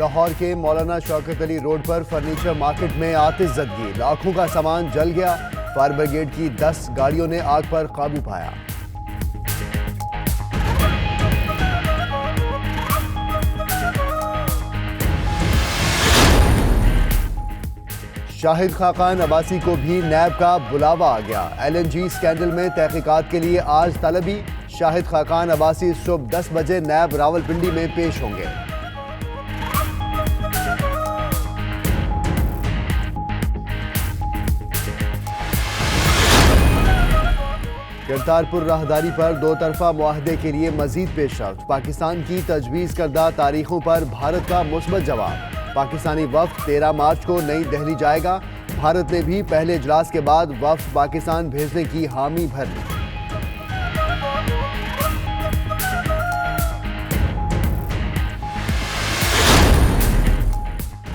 लाहौर के मौलाना शौकत अली रोड पर furniture market में आतिशज़दगी, लाखों का सामान जल गया। फायर ब्रिगेड की 10 गाड़ियों ने आग पर काबू पाया। शाहिद खाकान अब्बासी को भी नैब का बुलावा आ गया। LNG स्कैंडल में तहकीकात के लिए आज तलबी। शाहिद खाकान अब्बासी सुबह 10 बजे नैब रावलपिंडी में पेश होंगे। करतारपुर राहदारी पर दो तरफा मुआहदे के लिए मजीद पेशरफ्त। पाकिस्तान की तजवीज़ करदा तारीखों पर भारत का मुस्बत जवाब। पाकिस्तानी वफ्द 13 मार्च को नई दिल्ली जाएगा। भारत ने भी पहले इजलास के बाद वफ्द पाकिस्तान भेजने की हामी भर ली।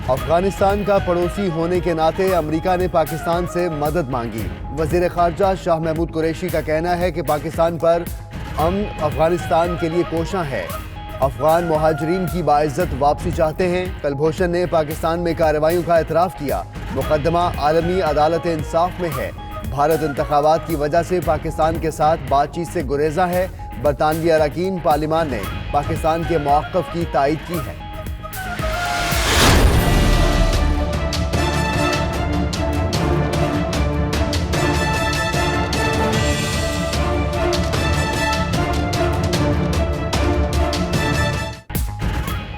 अफगानिस्तान का पड़ोसी होने के नाते अमेरिका ने पाकिस्तान से मदद मांगी। वजीर खारजा शाह महमूद कुरैशी का कहना है कि पाकिस्तान पर अमन अफगानिस्तान के लिए कोशां है। अफगान मुहाजिरीन की बाइज्जत वापसी चाहते हैं। कलभूषण ने पाकिस्तान में कार्रवाइयों का एतराफ़ किया। मुकदमा आलमी अदालत इंसाफ में है। भारत इंतखाबात की वजह से पाकिस्तान के साथ बातचीत से गुरेजा है। बरतानवी अरकान पार्लिमान ने पाकिस्तान के मौक़िफ़ की तायीद की है।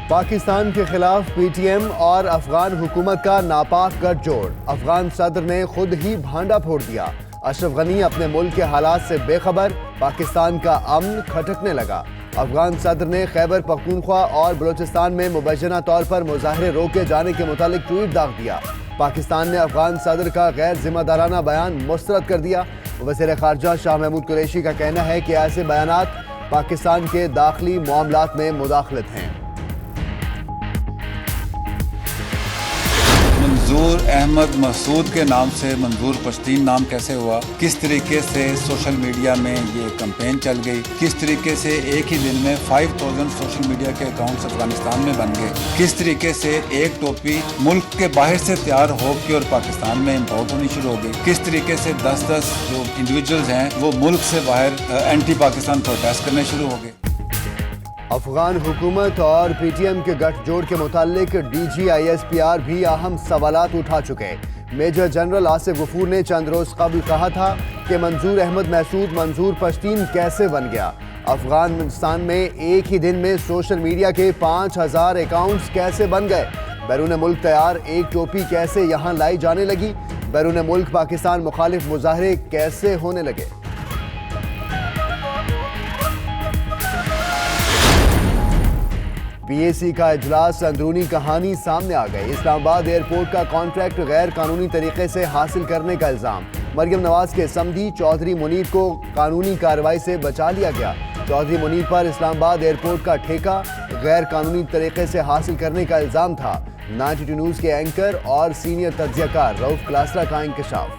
पाकिस्तान के खिलाफ PTM और अफगान हुकूमत का नापाक गठजोड़। अफगान सदर ने खुद ही भांडा फोड़ दिया। अशरफ गनी अपने मुल्क के हालात से बेखबर। पाकिस्तान का अमन खटकने लगा। अफगान सदर ने खैबर पख्तूनख्वा और बलूचिस्तान में मुबैना तौर पर मुजाहरे रोके जाने के मुतालिक ट्वीट दाग दिया। पाकिस्तान ने अफगान सदर का गैर जिम्मेदाराना बयान मुस्तरद कर दिया। वज़ीर खारजा शाह महमूद कुरैशी का कहना है कि ऐसे बयानात पाकिस्तान के दाखिली मामलात में मुदाखलत हैं। मंजूर अहमद मसूद के नाम से मंजूर पश्तीन नाम कैसे हुआ, किस तरीके से सोशल मीडिया में ये कैंपेन चल गई, किस तरीके से एक ही दिन में 5000 सोशल मीडिया के अकाउंट्स अफगानिस्तान में बन गए, किस तरीके से एक टोपी मुल्क के बाहर से तैयार होकर और पाकिस्तान में इम्पोर्ट होनी शुरू हो गई, किस तरीके से 10-10 जो इंडिविजुअल्स हैं वो मुल्क से बाहर एंटी पाकिस्तान प्रोटेस्ट करने शुरू हो गए। अफगान हुकूमत और PTM के गठजोड़ के मुतालिक DG ISPR भी अहम सवालात उठा चुके। मेजर जनरल आसिफ गफूर ने चंद रोज कबल कहा था कि मंजूर अहमद मसूद मंजूर पश्तीन कैसे बन गया। अफगानिस्तान में एक ही दिन में सोशल मीडिया के 5000 अकाउंट्स कैसे बन गए। बैरून मुल्क तैयार एक टोपी कैसे यहाँ लाई जाने लगी। बैरून मुल्क पाकिस्तान मुखालिफ मुजाहरे कैसे होने लगे। PAC का इजलास, अंदरूनी कहानी सामने आ गई। इस्लामाबाद एयरपोर्ट का कॉन्ट्रैक्ट गैर कानूनी तरीके से हासिल करने का इल्जाम। मरियम नवाज के समधी चौधरी मुनीर को कानूनी कार्रवाई से बचा लिया गया। चौधरी मुनीर पर इस्लामाबाद एयरपोर्ट का ठेका गैर कानूनी तरीके से हासिल करने का इल्जाम था। 92 न्यूज़ के एंकर और सीनियर तज्जियाकार रऊफ क्लासरा का इंकशाफ।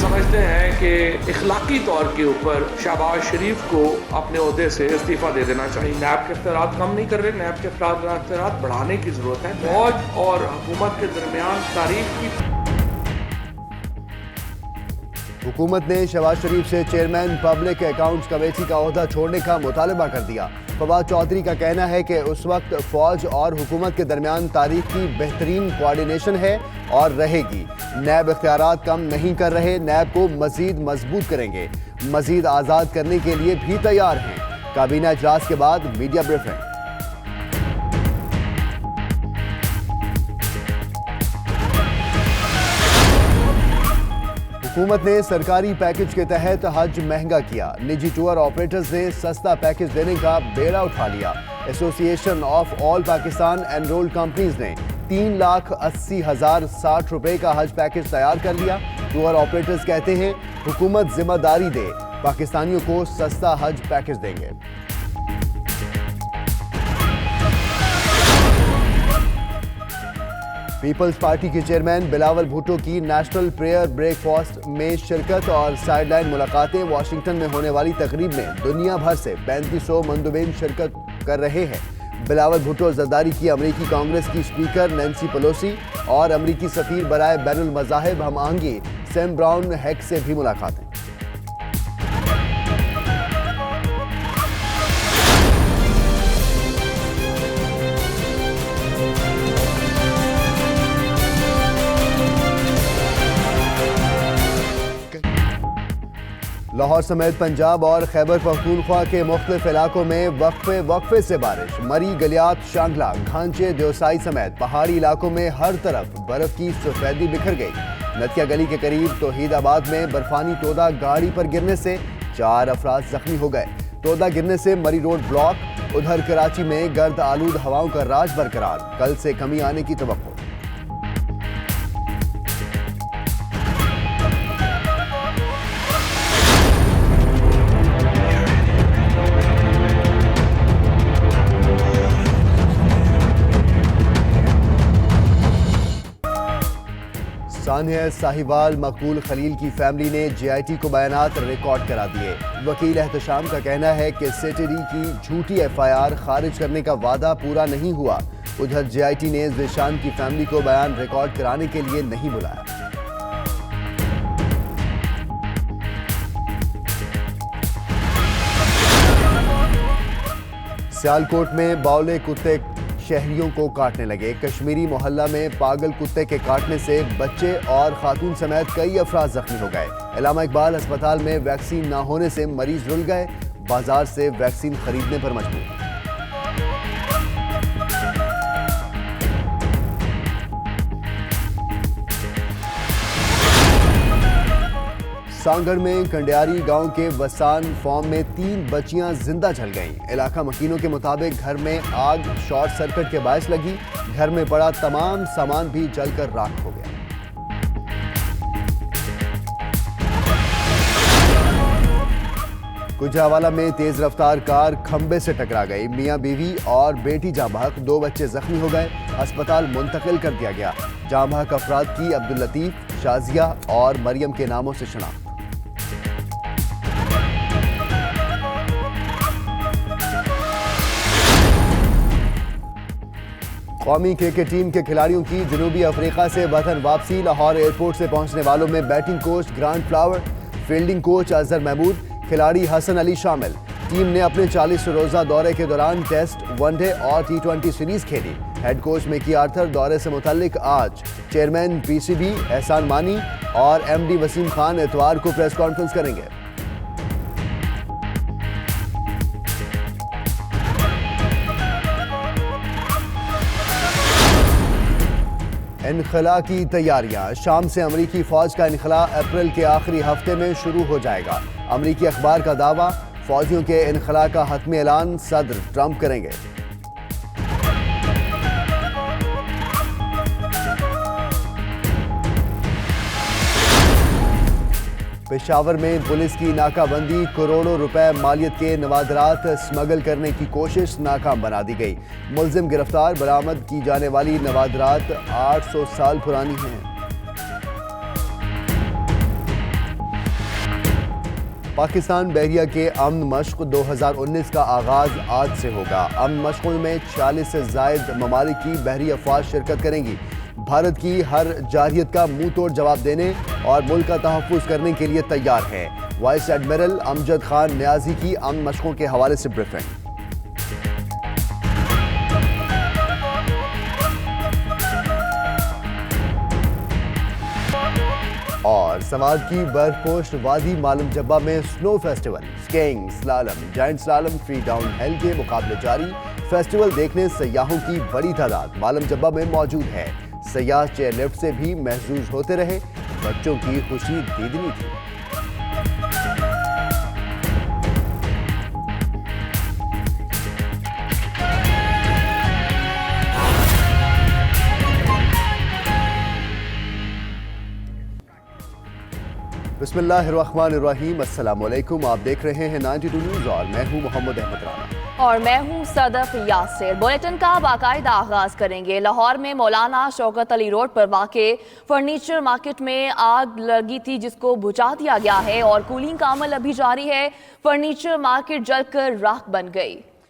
समझते हैं कि इखलाकी तौर के ऊपर शहबाज शरीफ को अपने ओहदे से इस्तीफा दे देना चाहिए। नैब के इख्तियारात कम नहीं कर रहे, नैब के इख्तियारात बढ़ाने की जरूरत है। फौज और हुकूमत के दरमियान तारीख की। हुकूमत ने शहबाज शरीफ से चेयरमैन पब्लिक अकाउंट्स कमेटी का ओहदा छोड़ने का मुतालबा कर दिया। फवाद चौधरी का कहना है कि उस वक्त फौज और हुकूमत के दरमियान तारीख की बेहतरीन कोऑर्डिनेशन है और रहेगी। नैब इख्तियारात कम नहीं कर रहे, नैब को मजीद मजबूत करेंगे, मजीद आज़ाद करने के लिए भी तैयार हैं। काबीना इजलास के बाद मीडिया ब्रीफिंग। हुकूमत ने सरकारी पैकेज के तहत हज महंगा किया। निजी टूर ऑपरेटर्स ने सस्ता पैकेज देने का बेड़ा उठा लिया। Association of all Pakistan enrolled companies ने 3,80,060 रुपए का हज पैकेज तैयार कर लिया। टूर ऑपरेटर्स कहते हैं हुकूमत जिम्मेदारी दे, पाकिस्तानियों को सस्ता हज पैकेज देंगे। पीपल्स पार्टी के चेयरमैन बिलावल भुट्टो की नेशनल प्रेयर ब्रेकफास्ट में शिरकत और साइडलाइन मुलाकातें। वॉशिंगटन में होने वाली तकरीब में दुनिया भर से 3500 मंदुबीन शिरकत कर रहे हैं। बिलावल भुट्टो जरदारी की अमेरिकी कांग्रेस की स्पीकर नैन्सी पेलोसी और अमेरिकी सफीर बराए बैनुल मज़ाहिब हम आहंगी सैम ब्राउन हैक से भी मुलाकातें। लाहौर समेत पंजाब और खैबर पख्तूनख्वा के मुख्तलिफ इलाकों में वक्फे से बारिश। मरी, गलियात, शांगला, घांचे, देवसाई समेत पहाड़ी इलाकों में हर तरफ बर्फ की सफेदी बिखर गई। नतिया गली के करीब तौहीदाबाद में बर्फानी तोदा गाड़ी पर गिरने से 4 अफराद जख्मी हो गए। तोदा गिरने से मरी रोड ब्लॉक। उधर कराची में गर्द आलूद हवाओं का राज बरकरार, कल से कमी आने की तवक्को। सानिया साहिवाल मकबूल खलील की फैमिली ने JIT को बयानात रिकॉर्ड करा दिए। वकील एहतशाम का कहना है कि सिटी की झूठी FIR खारिज करने का वादा पूरा नहीं हुआ। उधर JIT ने ज़ीशान की फैमिली को बयान रिकॉर्ड कराने के लिए नहीं बुलाया। सियालकोट में बावले कुत्ते शहरियों को काटने लगे। कश्मीरी मोहल्ला में पागल कुत्ते के काटने से बच्चे और खातून समेत कई अफराद जख्मी हो गए। इलामा इकबाल अस्पताल में वैक्सीन न होने से मरीज रुल गए, बाजार से वैक्सीन खरीदने पर मजबूर। सांगड़ में कंडियारी गांव के वसान फार्म में 3 बच्चियां जिंदा जल गईं। इलाका मकीनों के मुताबिक घर में आग शॉर्ट सर्किट के बायस लगी। घर में पड़ा तमाम सामान भी जलकर राख हो गया। गुजरावाला में तेज रफ्तार कार खंबे से टकरा गई। मियां बीवी और बेटी जाँ बहक, 2 बच्चे जख्मी हो गए। अस्पताल मुंतकिल कर दिया गया। जाँ बहक अफराद की अब्दुल लतीफ, शाजिया और मरियम के नामों से शनाख्त। कौमी क्रिकेट टीम के खिलाड़ियों की जनूबी अफ्रीका से वतन वापसी। लाहौर एयरपोर्ट से पहुंचने वालों में batting coach Grant Flower, fielding coach Azhar Mahmood, खिलाड़ी हसन अली शामिल। टीम ने अपने 40 रोजा दौरे के दौरान टेस्ट, वनडे और T20 सीरीज खेली। हेड कोच मेकी आर्थर दौरे से मुताल्लिक आज चेयरमैन PCB एहसान मानी और MD वसीम खान इतवार को प्रेस कॉन्फ्रेंस करेंगे। इनखला की तैयारियां। शाम से अमरीकी फौज का इनखला अप्रैल के आखिरी हफ्ते में शुरू हो जाएगा। अमरीकी अखबार का दावा, फौजियों के इनखला का हतमी ऐलान सदर ट्रंप करेंगे। पेशावर में पुलिस की नाकाबंदी। करोड़ों रुपए मालियत के नवादरात स्मगल करने की कोशिश नाकाम बना दी गई। मुलजिम गिरफ्तार। बरामद की जाने वाली नवादरात 800 साल पुरानी हैं। पाकिस्तान बहरिया के अमन मश्क 2019 का आगाज आज से होगा। अमन मश्कों में 40 से जायद ममालिक की बहरी अफवाज शिरकत करेंगी। भारत की हर जारहियत का मुंह तोड़ जवाब देने और मुल्क का तहफ़्फ़ुज़ करने के लिए तैयार है। वाइस एडमिरल अमजद खान न्याजी की अमन मशकों के हवाले से ब्रीफिंग। और सवाद की बर्फपोश वादी मालूम जब्बा में snow festival, skiing, slalom, giant slalom, free down hill के मुकाबले जारी। फेस्टिवल देखने सयाहों की बड़ी तादाद मालूम जब्बा में मौजूद है। सयाह चेयरलिफ्ट से भी महसूस होते रहे। बच्चों की खुशी दीदनी थी। बिस्मिल्लाहिर्रहमानिर्रहीम, अस्सलाम वालेकुम। आप देख रहे हैं 92 न्यूज़ और मैं हूं मोहम्मद अहमद राना और मैं हूं सदफ यासिर। बुलेटिन का बाकायदा आगाज करेंगे। लाहौर में मौलाना शौकत अली रोड पर वाक़े फर्नीचर मार्केट में आग लगी थी जिसको बुझा दिया गया है और कूलिंग का अमल अभी जारी है। फर्नीचर मार्केट जलकर राख बन गई।